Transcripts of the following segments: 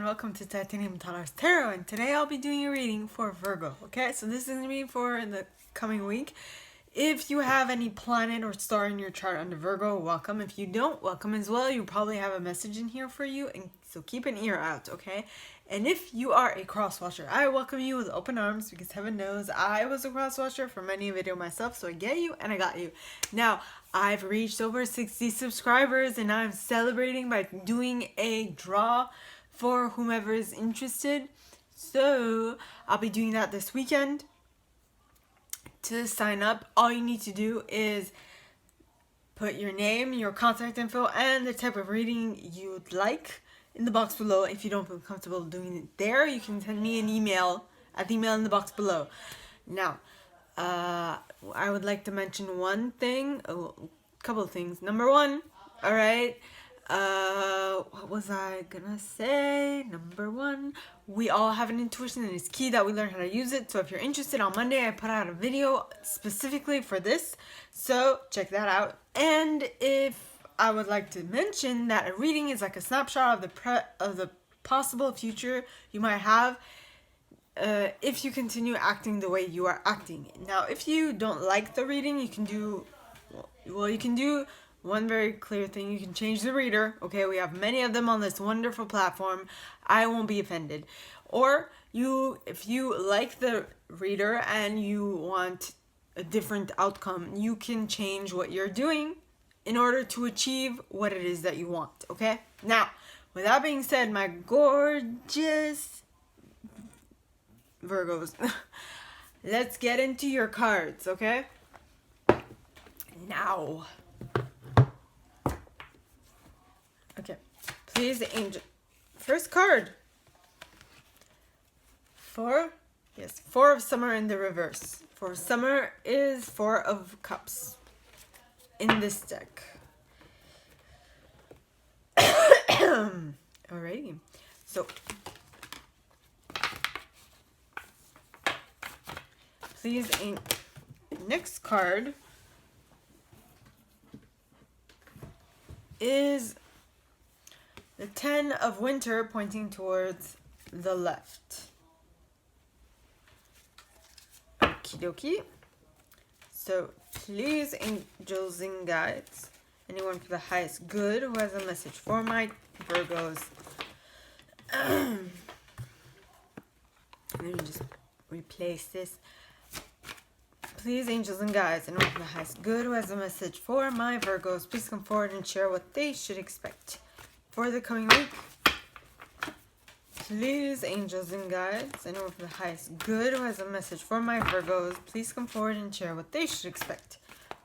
welcome to Titanium Taurus Tarot, and today I'll be doing a reading for Virgo. Okay, so this is going to be for the coming week. If you have any planet or star in your chart under Virgo, welcome. If you don't, welcome as well. You probably have a message in here for you, and so keep an ear out, okay? And if you are a cross-watcher, I welcome you with open arms, because heaven knows I was a cross-watcher for many a video myself, so I get you and I got you. Now, I've reached over 60 subscribers, and I'm celebrating by doing a draw for whomever is interested. So, I'll be doing that this weekend. To sign up, all you need to do is put your name, your contact info, and the type of reading you'd like in the box below. If you don't feel comfortable doing it there, you can send me an email at the email in the box below. Now, I would like to mention one thing, a couple of things. Number one, alright, what was I gonna say? Number one, we all have an intuition, and it's key that we learn how to use it. So if you're interested, on Monday I put out a video specifically for this, so check that out. And if I would like to mention that a reading is like a snapshot of the possible future you might have if you continue acting the way you are acting. Now, if you don't like the reading, you can do one very clear thing. You can change the reader. Okay, we have many of them on this wonderful platform. I won't be offended. Or if you like the reader and you want a different outcome, you can change what you're doing in order to achieve what it is that you want, okay? Now, with that being said, my gorgeous Virgos, let's get into your cards, okay? Now. Okay, please, the angel. First card. Four of Summer in the reverse. Four of Summer is Four of Cups in this deck. Alrighty, so please, next card is the 10 of Winter pointing towards the left. Okie dokie. So please, angels and guides, anyone for the highest good who has a message for my Virgos. Let me just replace this. Please, angels and guides, anyone for the highest good who has a message for my Virgos, please come forward and share what they should expect for the coming week. Please, angels and guides, anyone for the highest good who has a message for my Virgos, please come forward and share what they should expect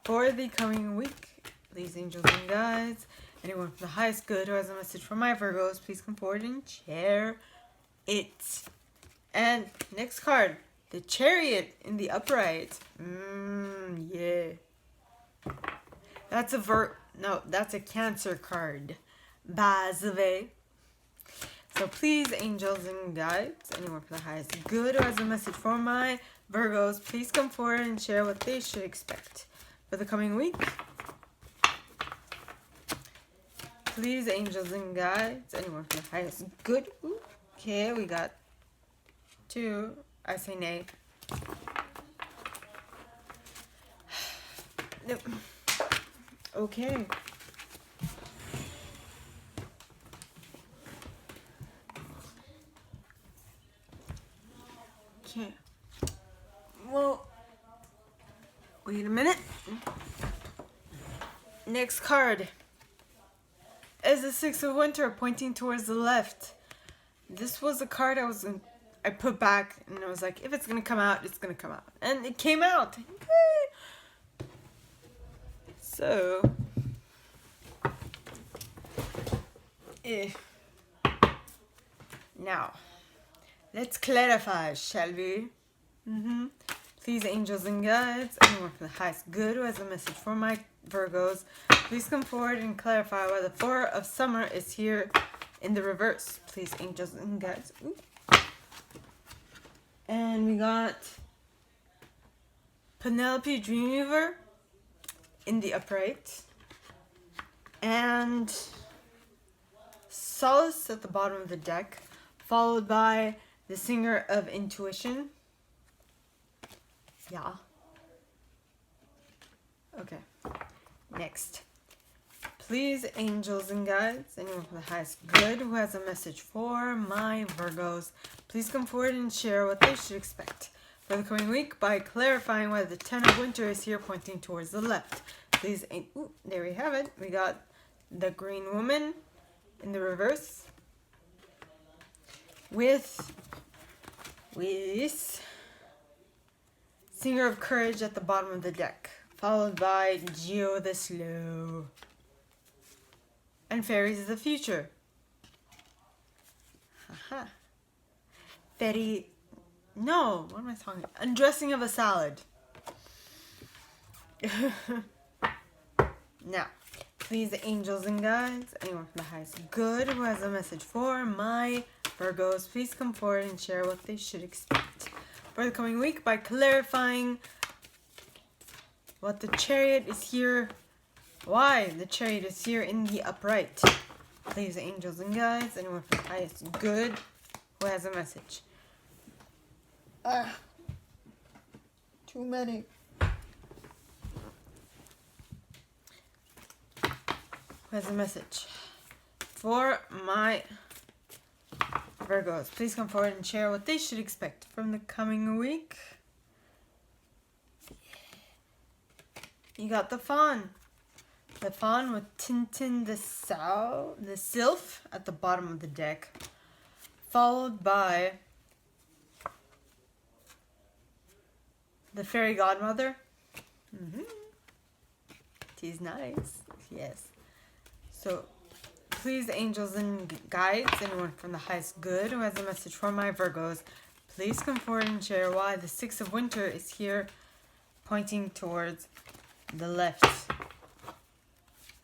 for the coming week. Please, angels and guides, anyone for the highest good who has a message for my Virgos, please come forward and share it. And next card, the Chariot in the upright. Yeah. That's a Cancer card. Bazave. So please, angels and guides, anyone for the highest good who has a message for my Virgos, please come forward and share what they should expect for the coming week. Please, angels and guides, anyone for the highest good. Okay, we got two. I say nay. Okay. Okay. Well, wait a minute. Next card is the Six of Winter pointing towards the left. This was a card I put back, and I was like, if it's gonna come out, it's gonna come out. And it came out. So, now, let's clarify, shall we? Please, angels and guides, anyone for the highest good who has a message for my Virgos, please come forward and clarify why the Four of Summer is here in the reverse. Please, angels and guides. Ooh. And we got Penelope Dreamweaver in the upright. And Solace at the bottom of the deck. followed by the singer of intuition. Yeah. Okay. Next. Please, angels and guides, anyone from the highest good who has a message for my Virgos, please come forward and share what they should expect for the coming week by clarifying why the Ten of Winter is here pointing towards the left. Please, there we have it. We got the Green Woman in the reverse with Singer of Courage at the bottom of the deck, followed by Geo the Slow. And Fairies of the Future. Haha. No, what am I talking about? Undressing of a Salad. Now, please, angels and guides, anyone from the highest good who has a message for my Virgos, please come forward and share what they should expect for the coming week by clarifying what the Chariot is here. Why the Chariot is here in the upright. Please, angels and guides, anyone from the highest good who has a message. Too many. Who has a message for my Virgos? Please come forward and share what they should expect from the coming week. You got the Fawn. The Fawn with Tintin the Sylph at the bottom of the deck, followed by the Fairy Godmother. She's nice. Yes. So, please, angels and guides, anyone from the highest good who has a message for my Virgos, please come forward and share why the Six of Winter is here pointing towards the left.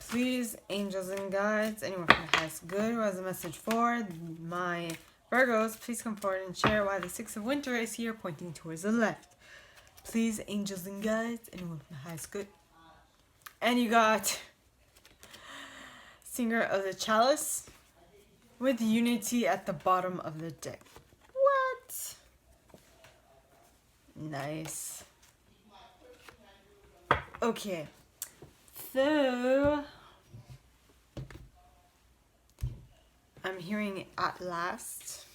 Please, angels and guides, anyone from the highest good who has a message for my Virgos, please come forward and share why the Six of Winter is here pointing towards the left. Please, angels and guides, anyone from the highest good. And you got Singer of the Chalice with Unity at the bottom of the deck. What? Nice. Okay. So I'm hearing At Last.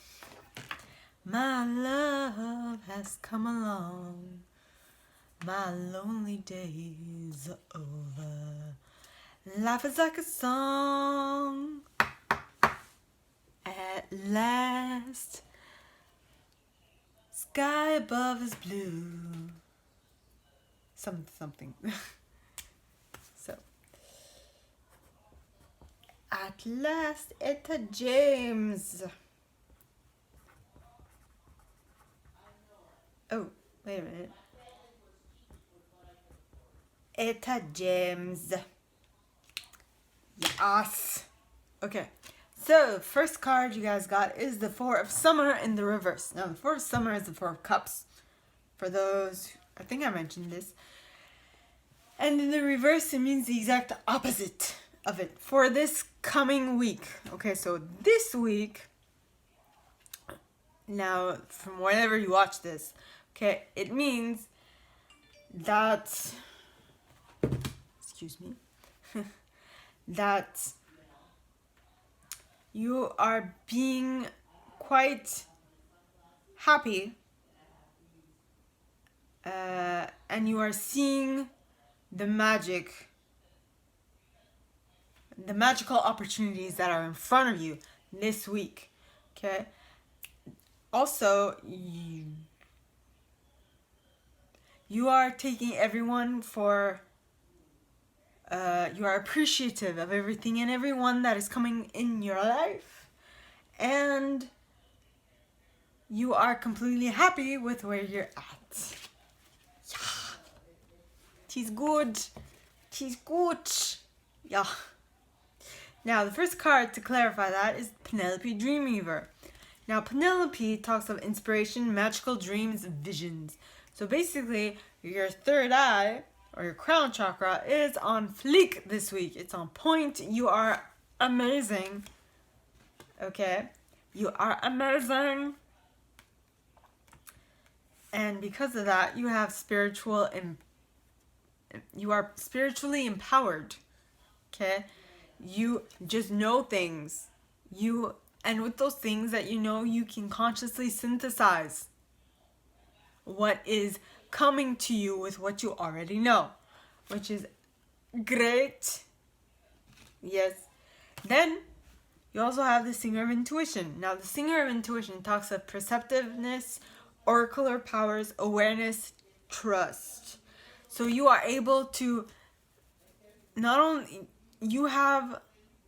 My love has come along. My lonely days are over. Life is like a song. At last. Sky above is blue. Something. So. At last, Etta James. Oh, wait a minute. Etta James. Yes. Okay. So, first card you guys got is the Four of Summer in the reverse. Now, the Four of Summer is the Four of Cups. For those, I think I mentioned this. And in the reverse, it means the exact opposite of it for this coming week. Okay, so this week, now, from whenever you watch this, okay, it means that, excuse me, that you are being quite happy and you are seeing the magical opportunities that are in front of you this week. Okay. Also, you are taking everyone for you are appreciative of everything and everyone that is coming in your life, and you are completely happy with where you're at. Yeah. She's good. She's good. Yeah. Now, the first card to clarify that is Penelope Dreamweaver. Now, Penelope talks of inspiration, magical dreams, visions. So basically, your third eye, or your crown chakra, is on fleek this week. It's on point. You are amazing. Okay? You are amazing. And because of that, you are spiritually empowered. Okay? You just know things. And with those things that you know, you can consciously synthesize what is coming to you with what you already know, which is great. Yes. Then you also have the Singer of Intuition. Now, the Singer of Intuition talks of perceptiveness, oracular powers, awareness, trust. So you are able to not only, you have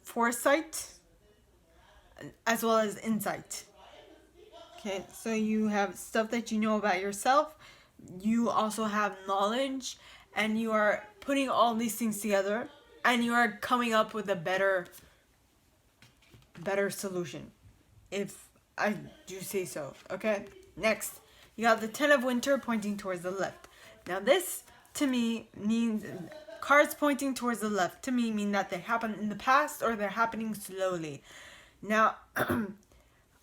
foresight as well as insight. Okay, so you have stuff that you know about yourself. You also have knowledge, and you are putting all these things together, and you are coming up with a better solution, if I do say so. Okay, next you got the Ten of Winter pointing towards the left. Now this to me means cards pointing towards the left to me mean that they happen in the past or they're happening slowly. Now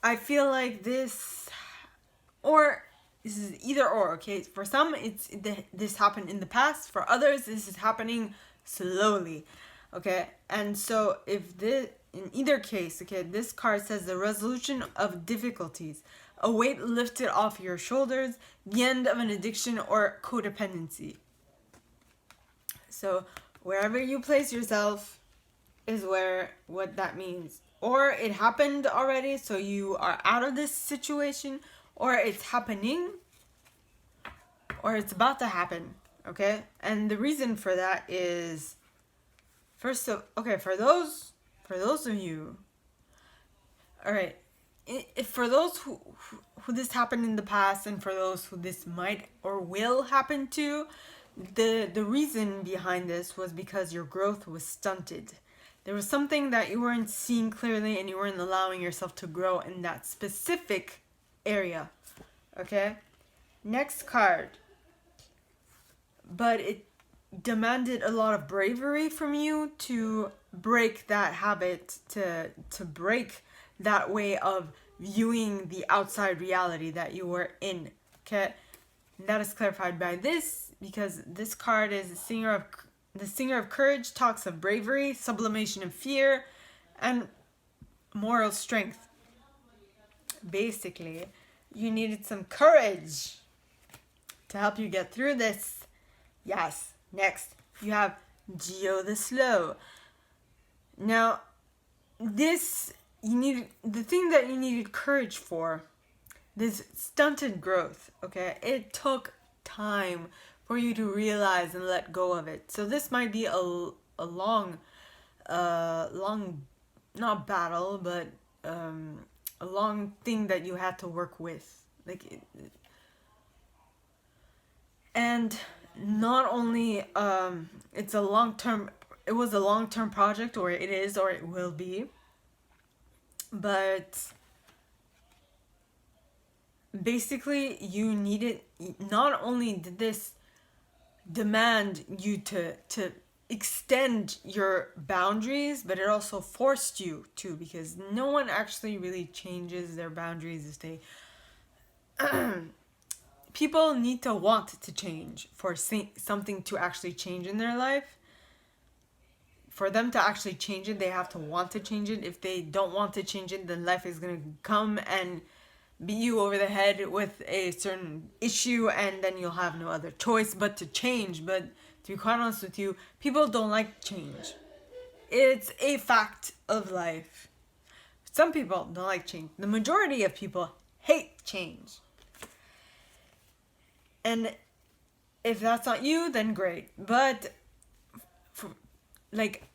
I feel like this is either or. Okay, for some this happened in the past, for others this is happening slowly. Okay, and so in either case, okay, this card says the resolution of difficulties, a weight lifted off your shoulders, the end of an addiction or codependency. So wherever you place yourself is what that means. Or it happened already, so you are out of this situation, or it's happening, or it's about to happen. Okay, and the reason for that is, for those of you, all right, for those who this happened in the past, and for those who this might or will happen to, the reason behind this was because your growth was stunted. There was something that you weren't seeing clearly, and you weren't allowing yourself to grow in that specific area. Okay? Next card. But it demanded a lot of bravery from you to break that habit, to break that way of viewing the outside reality that you were in. Okay? And that is clarified by this, because this card is the Singer of Courage, talks of bravery, sublimation of fear, and moral strength. Basically, you needed some courage to help you get through this. Yes. Next, you have Geo the Slow. Now, the thing that you needed courage for, this stunted growth, okay? It took time for you to realize and let go of it. So this might be a long, not battle, but a long thing that you had to work with. And not only it was a long-term project, or it is, or it will be, but basically you needed, not only did this demand you to extend your boundaries, but it also forced you to, because no one actually really changes their boundaries if they people need to want to change for something to actually change in their life. For them to actually change it, they have to want to change it. If they don't want to change it, then life is going to come and beat you over the head with a certain issue, and then you'll have no other choice but to change. But to be quite honest with you, people don't like change. It's a fact of life. Some people don't like change. The majority of people hate change. And if that's not you, then great. But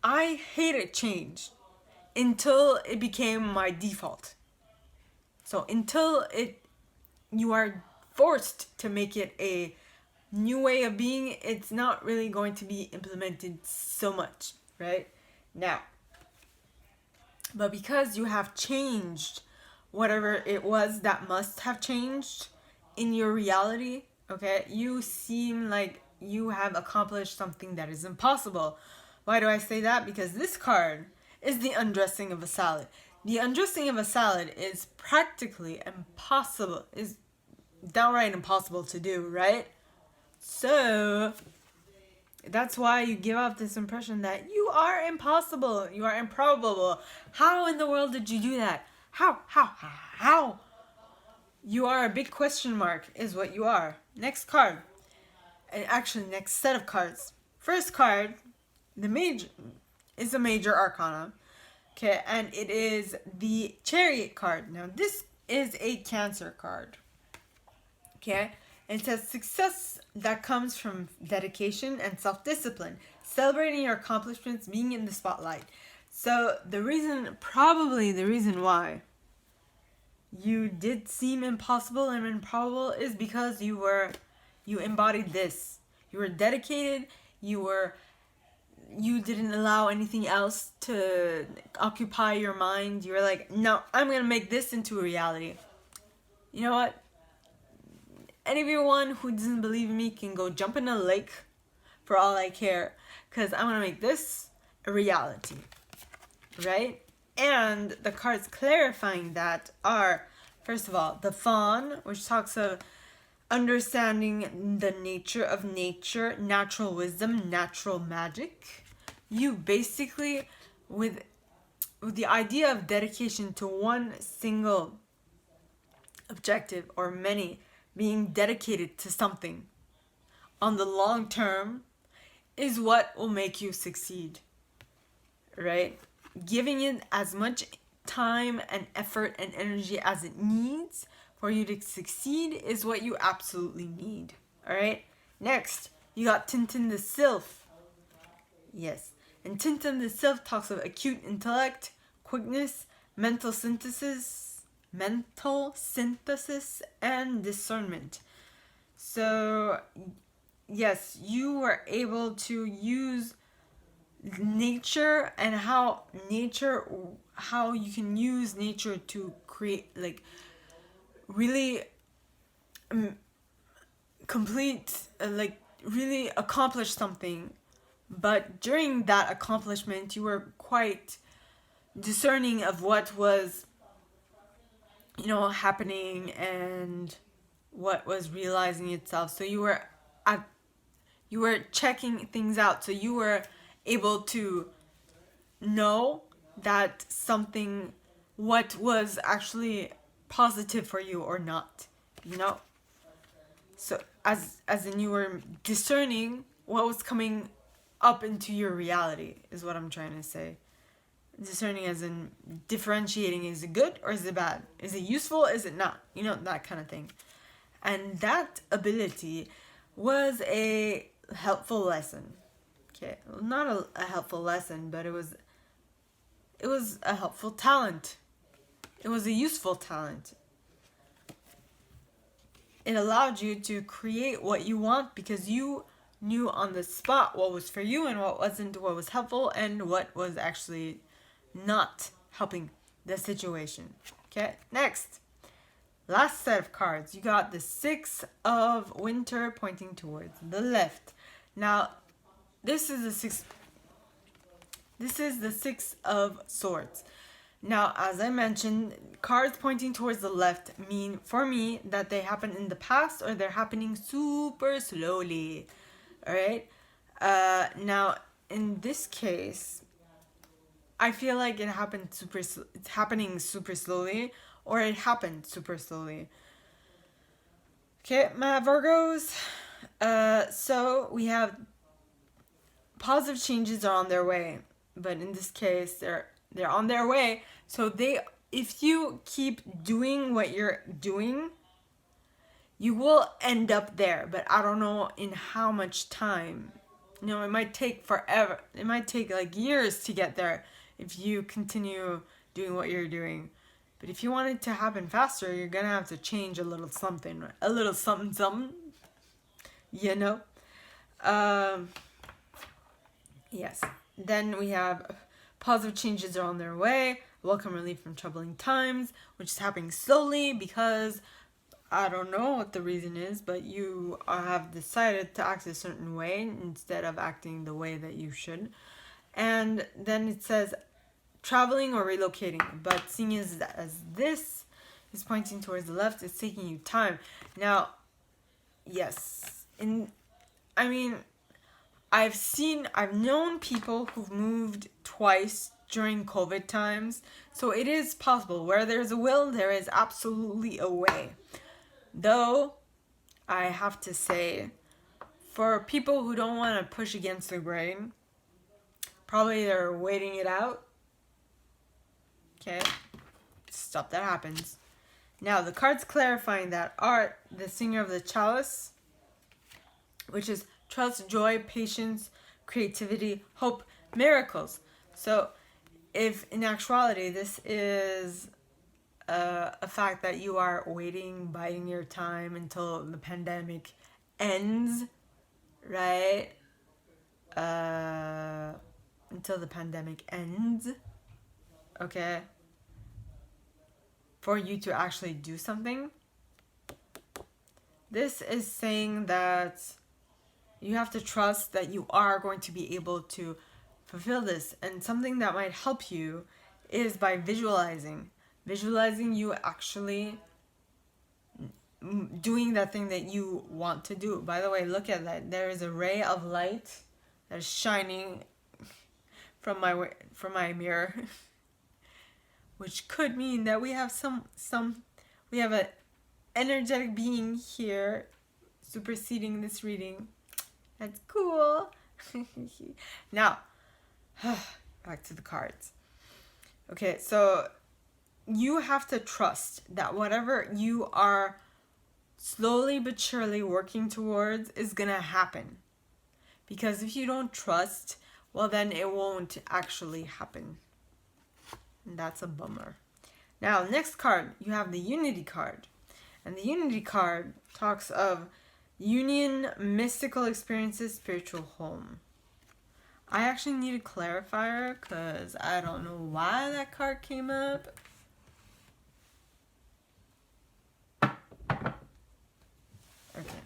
I hated change until it became my default. So until you are forced to make it a new way of being, it's not really going to be implemented so much, right? Now, but because you have changed whatever it was that must have changed in your reality, okay, you seem like you have accomplished something that is impossible. Why do I say that? Because this card is the undressing of a salad. The undressing of a salad is practically impossible, is downright impossible to do, right? So that's why you give off this impression that you are impossible, you are improbable. How in the world did you do that? How? You are a big question mark, is what you are. Next card. And actually, next set of cards. First card, the major, is a major arcana. Okay, and it is the Chariot card. Now, this is a Cancer card. Okay, and it says success that comes from dedication and self-discipline, celebrating your accomplishments, being in the spotlight. So probably the reason why you did seem impossible and improbable is because you embodied this. You were dedicated, you didn't allow anything else to occupy your mind. You were like, no, I'm gonna make this into a reality. You know what? Anyone who doesn't believe in me can go jump in a lake for all I care, because I'm gonna make this a reality, right? And the cards clarifying that are, first of all, the Fawn, which talks of understanding the nature of nature, natural wisdom, natural magic. You basically, with the idea of dedication to one single objective or many, being dedicated to something on the long term is what will make you succeed, right? Giving it as much time and effort and energy as it needs for you to succeed is what you absolutely need, all right? Next, you got Tintin the Sylph. Yes, and Tintin the Sylph talks of acute intellect, quickness, mental synthesis, and discernment. So, yes, you were able to use nature and how you can use nature to create, like, really complete, really accomplish something. But during that accomplishment, you were quite discerning of what was, happening and what was realizing itself. So you were checking things out. So you were able to know that what was actually positive for you or not, So as in you were discerning what was coming up into your reality is what I'm trying to say. Discerning as in differentiating, is it good or is it bad? Is it useful? Is it not? That kind of thing. And that ability was a helpful lesson. Okay, well, not a helpful lesson, but it was a helpful talent. It was a useful talent. It allowed you to create what you want because you knew on the spot what was for you and what wasn't, what was helpful and what was actually not helping the situation. Okay, next. Last set of cards. You got the Six of Winter pointing towards the left. Now, this is the Six of Swords. Now, as I mentioned, cards pointing towards the left mean, for me, that they happen in the past or they're happening super slowly. Alright? Now, in this case, I feel like it's happening super slowly, or it happened super slowly. Okay, my Virgos. So we have positive changes are on their way, but in this case, they're on their way. So if you keep doing what you're doing, you will end up there. But I don't know in how much time. It might take forever. It might take like years to get there if you continue doing what you're doing. But if you want it to happen faster, you're gonna have to change a little something. Yes. Then we have positive changes are on their way. Welcome relief from troubling times, which is happening slowly because I don't know what the reason is, but you have decided to act a certain way instead of acting the way that you should. And then it says traveling or relocating. But seeing as this is pointing towards the left, it's taking you time. Now, yes, I've known people who've moved twice during COVID times, so it is possible. Where there's a will, there is absolutely a way. Though, I have to say, for people who don't want to push against the grain, probably they're waiting it out. Okay, stuff that happens. Now, the cards clarifying that are the Singer of the Chalice, which is trust, joy, patience, creativity, hope, miracles. So, if in actuality this is a fact that you are waiting, biding your time until the pandemic ends, right? Until the pandemic ends, okay? For you to actually do something. This is saying that you have to trust that you are going to be able to fulfill this. And something that might help you is by visualizing. Visualizing you actually doing that thing that you want to do. By the way, look at that. There is a ray of light that is shining from my mirror. Which could mean that we have we have an energetic being here superseding this reading. That's cool. Now, back to the cards. Okay, so you have to trust that whatever you are slowly but surely working towards is gonna happen. Because if you don't trust, well then it won't actually happen. And that's a bummer. Now, next card, you have the Unity card. And the Unity card talks of union, mystical experiences, spiritual home. I actually need a clarifier because I don't know why that card came up. Okay.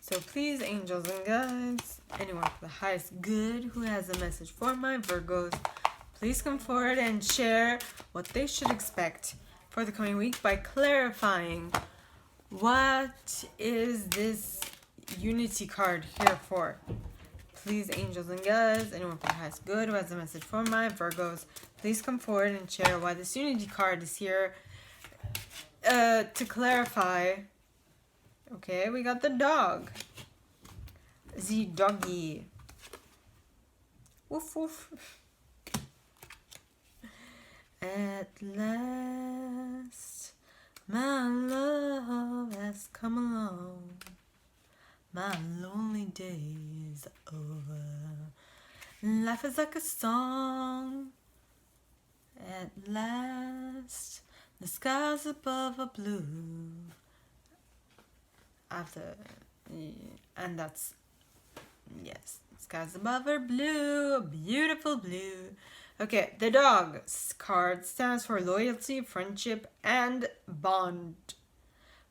So please, angels and guides, anyone for the highest good who has a message for my Virgos, please come forward and share what they should expect for the coming week by clarifying what is this Unity card here for. Please, angels and guides, anyone for the highest good who has a message for my Virgos, please come forward and share why this Unity card is here to clarify. Okay, we got the dog. The doggy. Woof woof. At last, my love has come along. My lonely day is over. Life is like a song. At last, the skies above are blue. And that's, yes, skies above are blue, beautiful blue. Okay, the dog card stands for loyalty, friendship, and bond,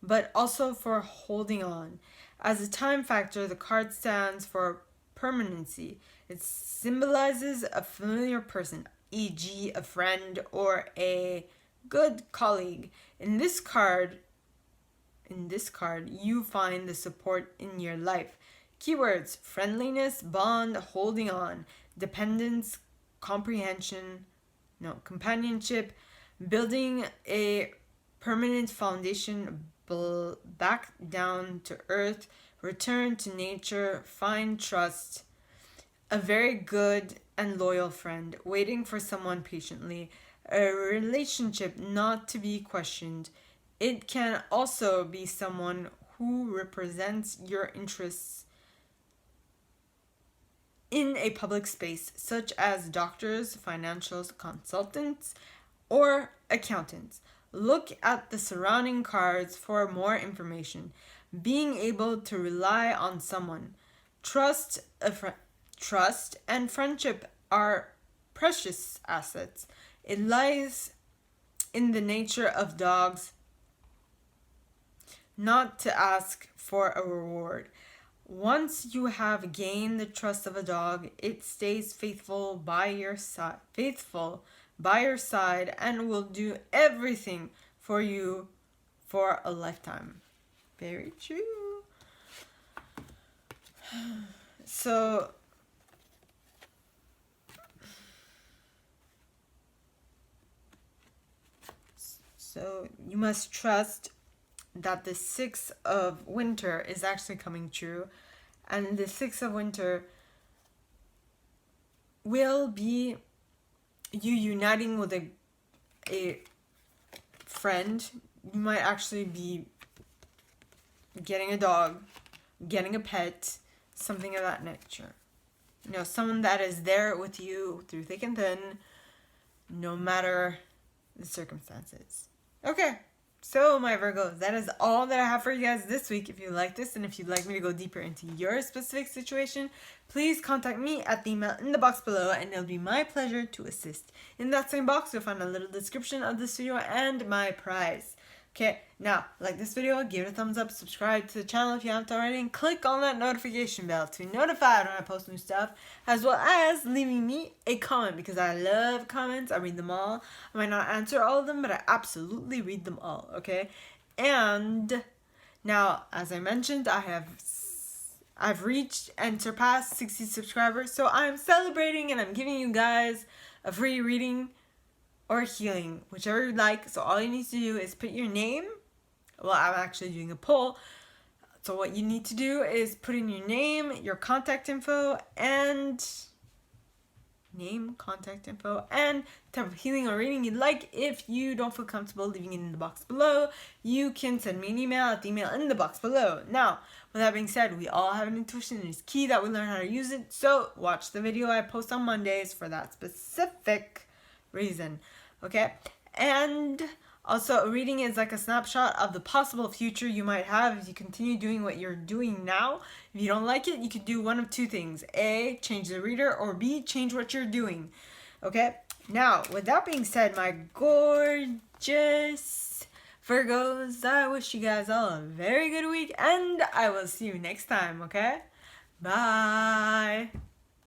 but also for holding on. As a time factor, the card stands for permanency. It symbolizes a familiar person, e.g. a friend or a good colleague. In this card, you find the support in your life. Keywords: friendliness, bond, holding on, dependence, companionship, building a permanent foundation, back down to earth, return to nature, find trust, a very good and loyal friend, waiting for someone patiently, a relationship not to be questioned. It can also be someone who represents your interests in a public space, such as doctors, financial consultants, or accountants. Look at the surrounding cards for more information. Being able to rely on someone. Trust and friendship are precious assets. It lies in the nature of dogs not to ask for a reward. Once you have gained the trust of a dog, it stays faithful by your side, and will do everything for you for a lifetime. Very true. So you must trust that the 6th of winter is actually coming true, and the 6th of winter will be you uniting with a friend. You might actually be getting a dog, getting a pet, something of that nature. You know, someone that is there with you through thick and thin, no matter the circumstances. Okay, so my Virgos, that is all that I have for you guys this week. If you like this and if you'd like me to go deeper into your specific situation, please contact me at the email in the box below, and it'll be my pleasure to assist. In that same box, you'll find a little description of this video and my prize. Okay, now, like this video, give it a thumbs up, subscribe to the channel if you haven't already, and click on that notification bell to be notified when I post new stuff, as well as leaving me a comment, because I love comments. I read them all. I might not answer all of them, but I absolutely read them all, okay? And now, as I mentioned, I've reached and surpassed 60 subscribers, so I'm celebrating and I'm giving you guys a free reading or healing, whichever you like. So all you need to do is put your name. Well, I'm actually doing a poll. So what you need to do is put in your name, your contact info, and type of healing or reading you'd like. If you don't feel comfortable leaving it in the box below, you can send me an email at the email in the box below. Now, with that being said, we all have an intuition, and it's key that we learn how to use it. So watch the video I post on Mondays for that specific reason. Okay, and also a reading is like a snapshot of the possible future you might have if you continue doing what you're doing now. If you don't like it, you could do one of two things: A, change the reader, or B, change what you're doing. Okay, now with that being said, my gorgeous Virgos, I wish you guys all a very good week, and I will see you next time. Okay, bye.